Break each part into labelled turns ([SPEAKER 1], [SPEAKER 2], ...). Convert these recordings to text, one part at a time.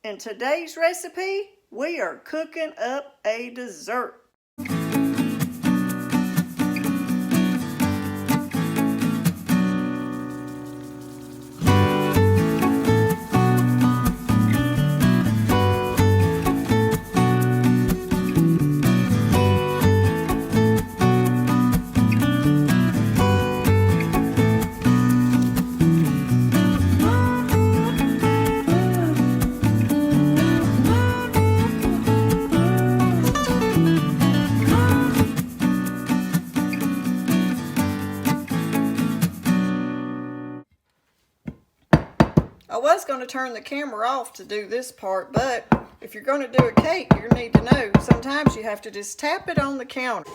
[SPEAKER 1] In today's recipe, we are cooking up a dessert. I was going to turn the camera off to do this part, but if you're going to do a cake, you need to know sometimes you have to just tap it on the counter.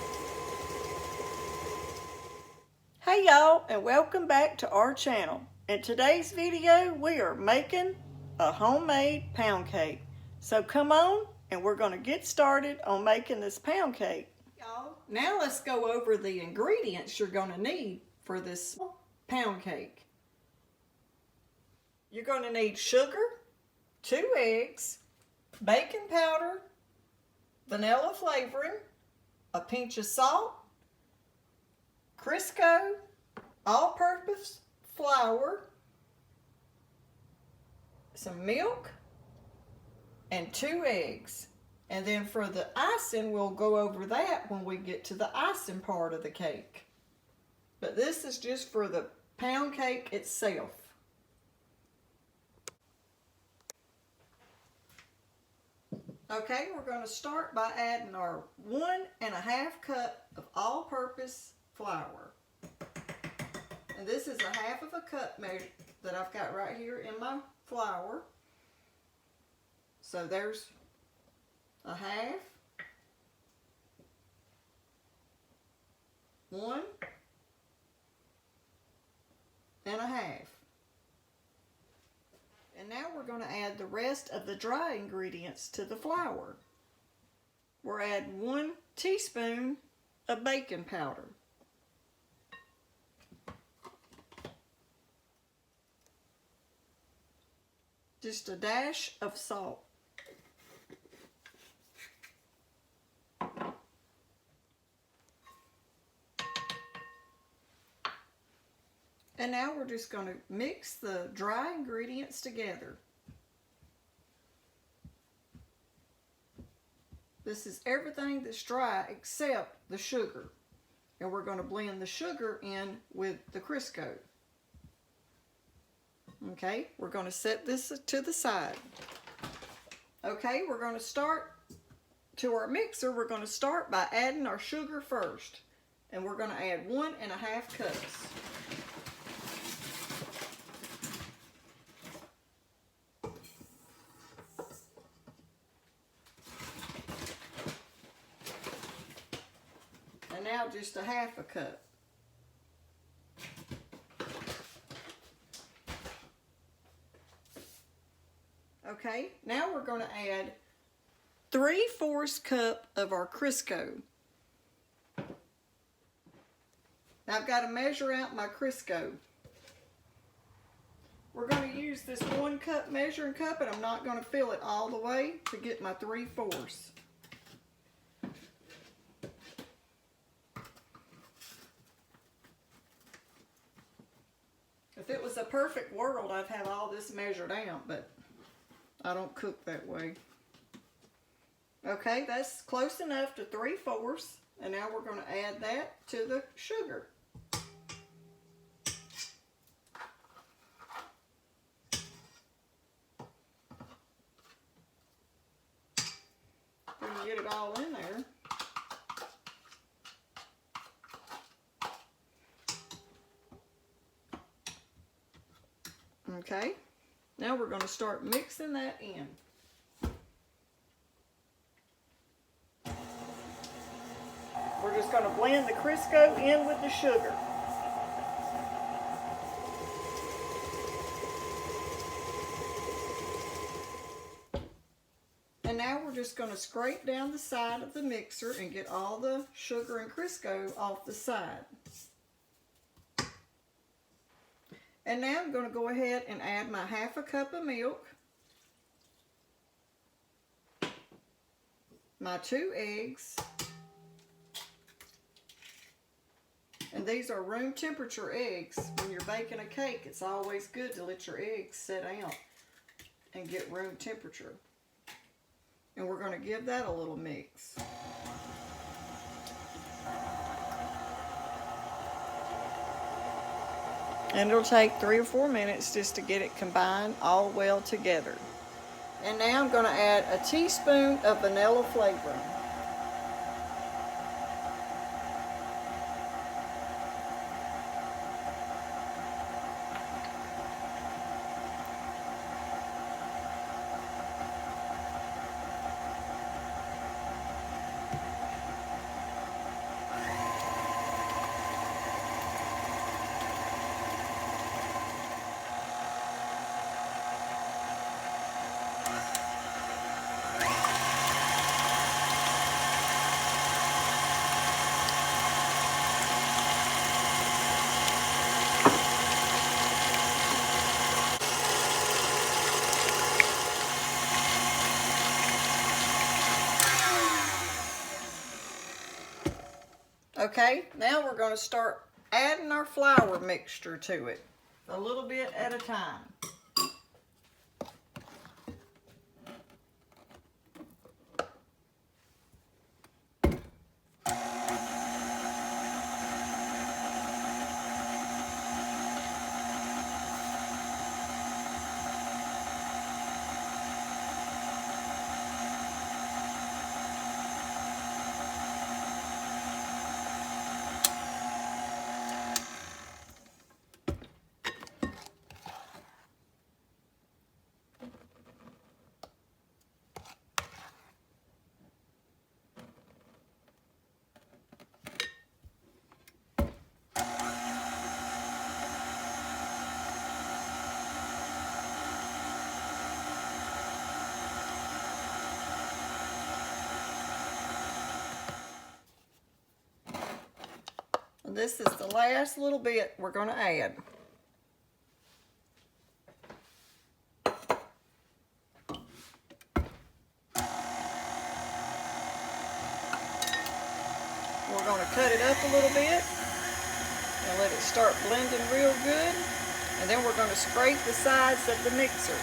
[SPEAKER 1] Hey y'all, and welcome back to our channel. In today's video, we are making a homemade pound cake. So come on, and we're going to get started on making this pound cake. Y'all, now let's go over the ingredients you're going to need for this pound cake. You're going to need sugar, 2 eggs, baking powder, vanilla flavoring, a pinch of salt, Crisco, all-purpose flour, some milk, and 2 eggs. And then for the icing, we'll go over that when we get to the icing part of the cake. But this is just for the pound cake itself. Okay, we're going to start by adding our 1½ cup of all-purpose flour. And this is 1/2 cup measure that I've got right here in my flour. So there's 1/2, 1 1/2. And now we're going to add the rest of the dry ingredients to the flour. We're adding 1 teaspoon of baking powder. Just a dash of salt. And now we're just going to mix the dry ingredients together. This is everything that's dry except the sugar. And we're going to blend the sugar in with the Crisco. Okay, we're going to set this to the side. Okay, we're going to start to our mixer. We're going to start by adding our sugar first. And we're going to add 1½ cups. And now just 1/2 cup. Okay, now we're going to add 3/4 cup of our Crisco. Now I've got to measure out my Crisco. We're going to use this 1 cup measuring cup, and I'm not going to fill it all the way to get my 3/4. If it was a perfect world, I'd have all this measured out, but I don't cook that way. Okay, that's close enough to 3/4, and now we're going to add that to the sugar. We can get it all in there. Okay, now we're going to start mixing that in. We're just going to blend the Crisco in with the sugar. And now we're just going to scrape down the side of the mixer and get all the sugar and Crisco off the side. And now I'm going to go ahead and add my 1/2 cup of milk. my 2 eggs. And these are room temperature eggs. When you're baking a cake, it's always good to let your eggs set out and get room temperature. And we're going to give that a little mix. And it'll take 3 or 4 minutes just to get it combined all well together. And now I'm going to add a teaspoon of vanilla flavoring. Okay, now we're going to start adding our flour mixture to it, a little bit at a time. This is the last little bit we're going to add. We're going to cut it up a little bit and let it start blending real good. And then we're going to scrape the sides of the mixer.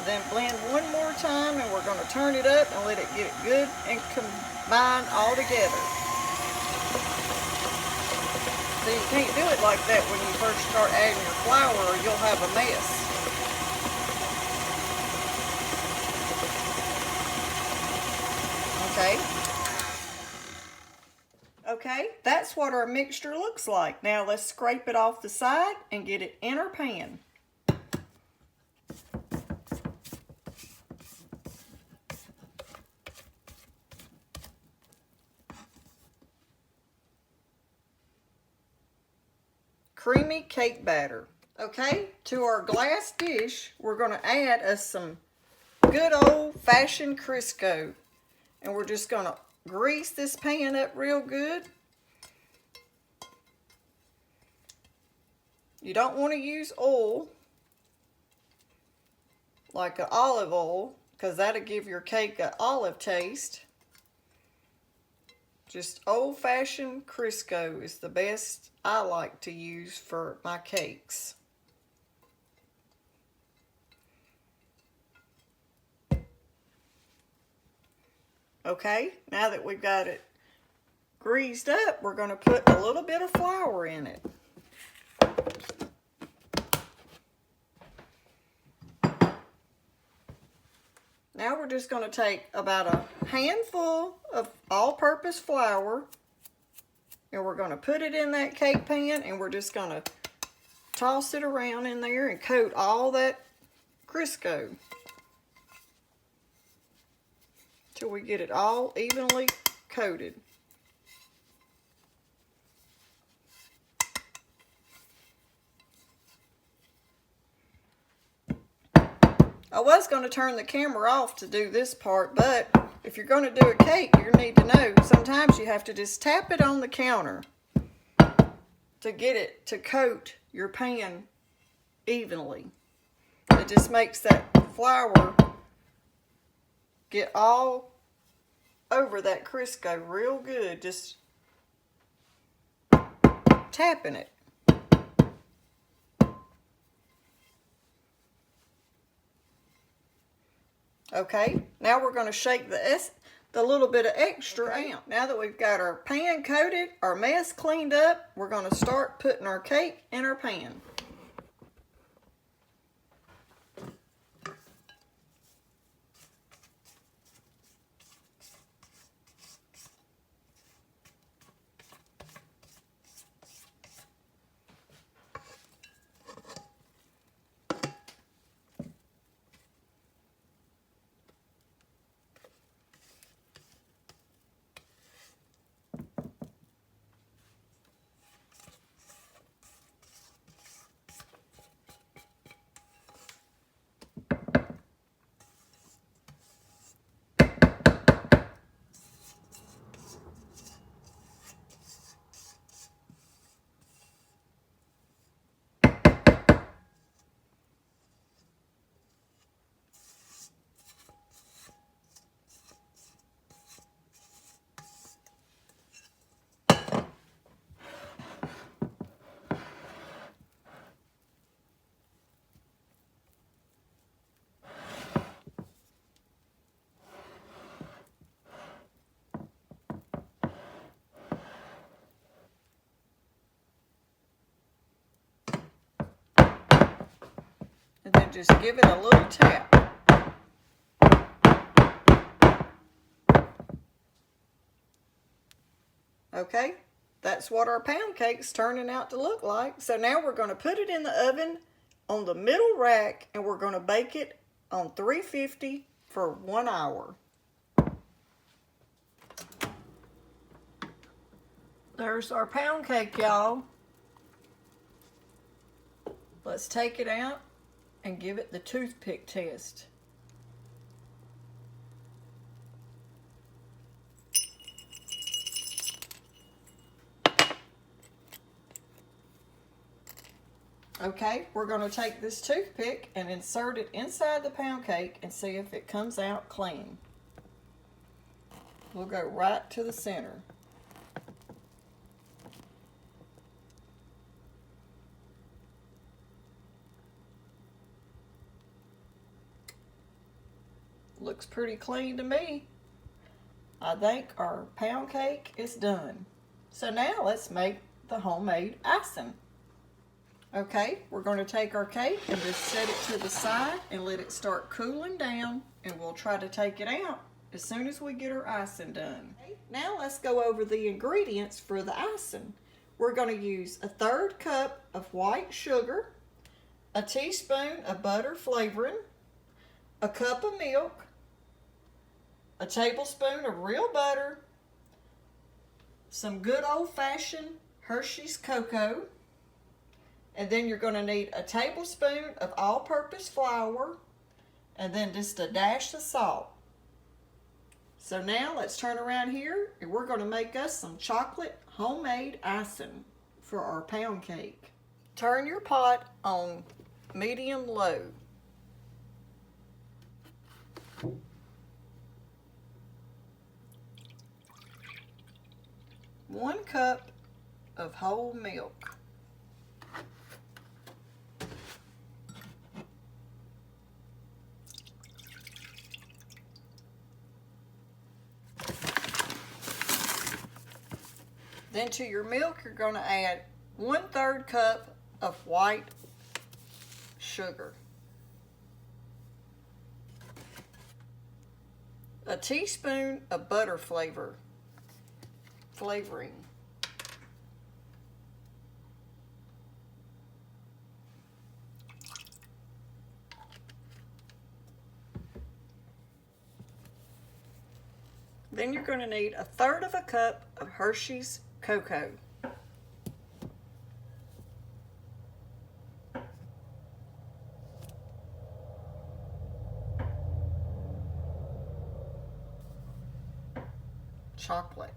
[SPEAKER 1] Then blend one more time, and we're going to turn it up and let it get it good and combined all together. So you can't do it like that when you first start adding your flour, or you'll have a mess. Okay, that's what our mixture looks like. Now let's scrape it off the side and get it in our pan. Creamy cake batter. Okay, to our glass dish, we're going to add us some good old-fashioned Crisco. And we're just going to grease this pan up real good. You don't want to use oil, like an olive oil, because that'll give your cake an olive taste. Just old-fashioned Crisco is the best I like to use for my cakes. Okay, now that we've got it greased up, we're going to put a little bit of flour in it. Now we're just going to take about a handful of all-purpose flour, and we're going to put it in that cake pan, and we're just going to toss it around in there and coat all that Crisco till we get it all evenly coated. I was going to turn the camera off to do this part, but if you're going to do a cake, you need to know sometimes you have to just tap it on the counter to get it to coat your pan evenly. It just makes that flour get all over that Crisco real good, just tapping it. Okay, now we're going to shake the little bit of extra out. Now that we've got our pan coated, our mess cleaned up, we're going to start putting our cake in our pan. And then just give it a little tap. Okay, that's what our pound cake's turning out to look like. So now we're going to put it in the oven on the middle rack, and we're going to bake it on 350 for 1 hour. There's our pound cake, y'all. Let's take it out and give it the toothpick test. Okay, we're going to take this toothpick and insert it inside the pound cake and see if it comes out clean. We'll go right to the center. Looks pretty clean to me. I think our pound cake is done. So now let's make the homemade icing. Okay, we're going to take our cake and just set it to the side and let it start cooling down, and we'll try to take it out as soon as we get our icing done. Okay, now let's go over the ingredients for the icing. We're going to use 1/3 cup of white sugar, a teaspoon of butter flavoring, a cup of milk, a tablespoon of real butter, some good old-fashioned Hershey's cocoa, and then you're going to need a tablespoon of all-purpose flour, and then just a dash of salt. So now let's turn around here, and we're going to make us some chocolate homemade icing for our pound cake. Turn your pot on medium-low. One cup of whole milk. Then to your milk, you're going to add 1/3 cup of white sugar, a teaspoon of butter flavoring, then you're going to need 1/3 cup of Hershey's cocoa. chocolate.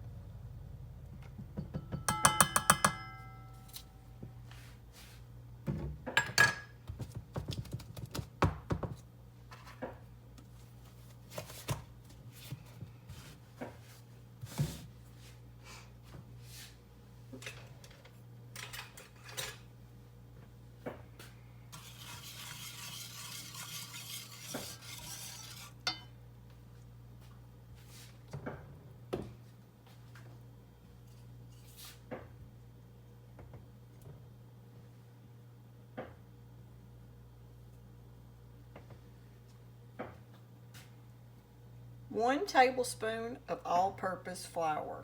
[SPEAKER 1] One tablespoon of all-purpose flour.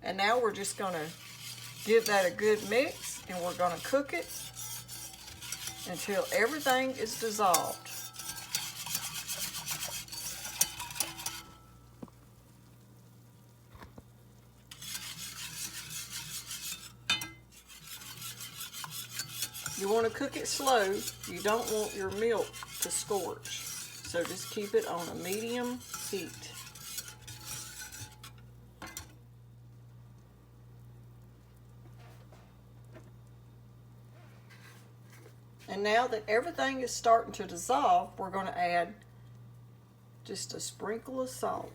[SPEAKER 1] And now we're just going to give that a good mix, and we're going to cook it until everything is dissolved. You want to cook it slow. You don't want your milk to scorch. So just keep it on a medium heat. And now that everything is starting to dissolve, we're going to add just a sprinkle of salt.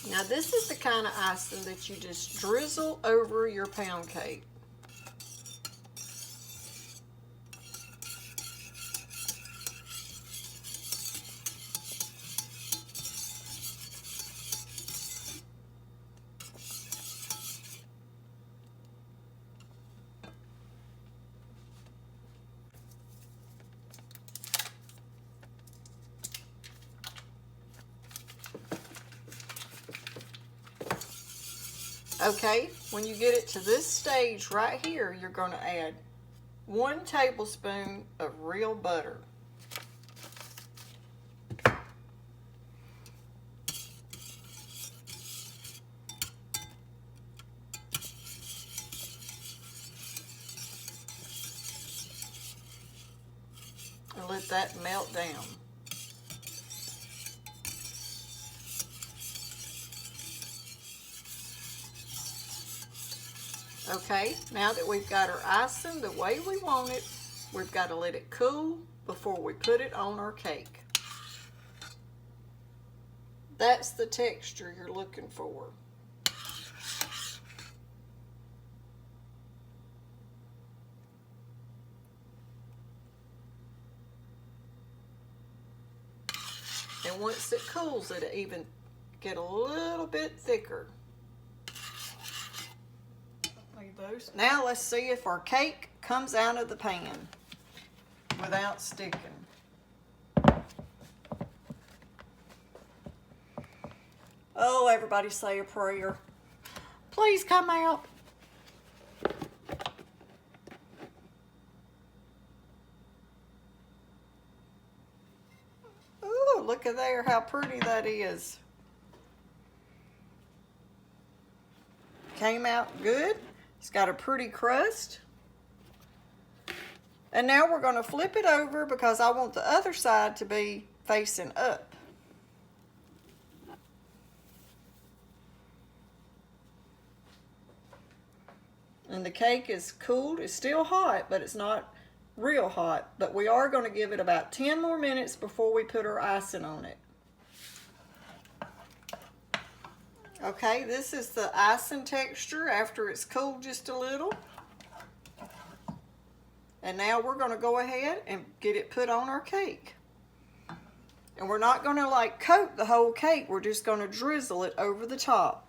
[SPEAKER 1] Now this is the kind of icing that you just drizzle over your pound cake. Okay, when you get it to this stage right here, you're going to add 1 tablespoon of real butter. And let that melt down. Okay, now that we've got our icing the way we want it, we've got to let it cool before we put it on our cake. That's the texture you're looking for. And once it cools, it'll even get a little bit thicker. Those. Now let's see if our cake comes out of the pan without sticking. Oh, everybody say a prayer. Please come out. Oh, look at there, how pretty that is. Came out good. It's got a pretty crust. And now we're going to flip it over because I want the other side to be facing up. And the cake is cooled. It's still hot, but it's not real hot. But we are going to give it about 10 more minutes before we put our icing on it. Okay, this is the icing texture after it's cooled just a little. And now we're going to go ahead and get it put on our cake. And we're not going to like coat the whole cake, we're just going to drizzle it over the top.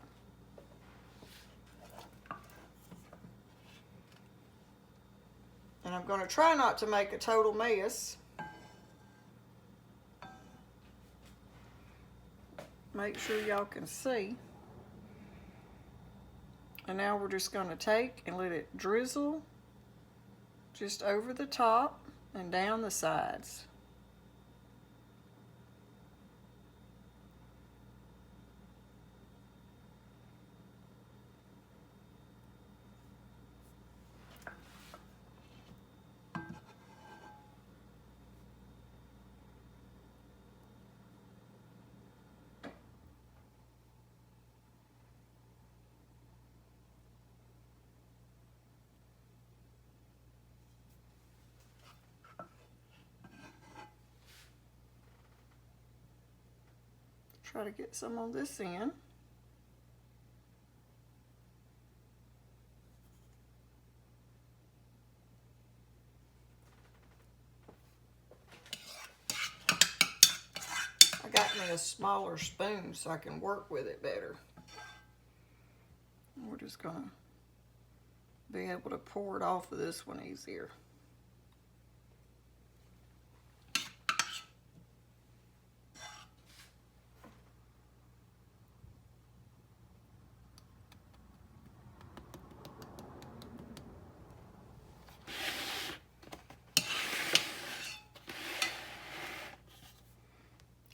[SPEAKER 1] And I'm going to try not to make a total mess. Make sure y'all can see. And now we're just going to take and let it drizzle just over the top and down the sides. Try to get some on this end. I got me a smaller spoon so I can work with it better. We're just going to be able to pour it off of this one easier.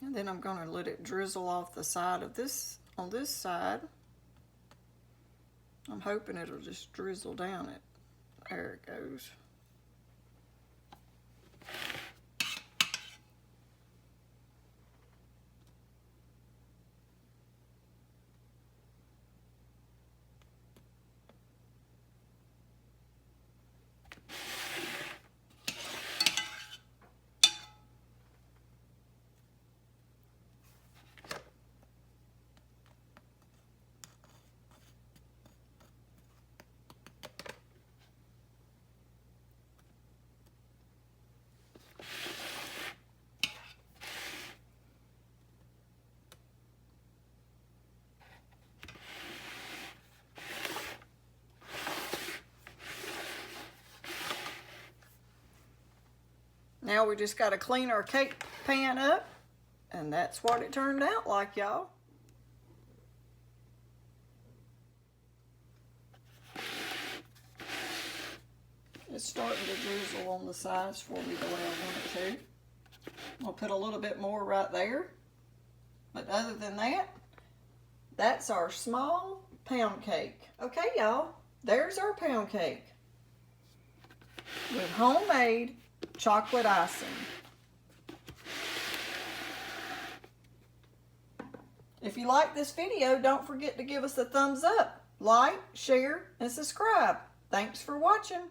[SPEAKER 1] And then I'm going to let it drizzle off the side of this, on this side. I'm hoping it'll just drizzle down it. There it goes. Now we just got to clean our cake pan up, and that's what it turned out like, y'all. It's starting to drizzle on the sides for me the way I want it to. I'll put a little bit more right there. But other than that, that's our small pound cake. Okay, y'all, there's our pound cake with homemade chocolate icing. If you like this video, don't forget to give us a thumbs up, like, share, and subscribe. Thanks for watching.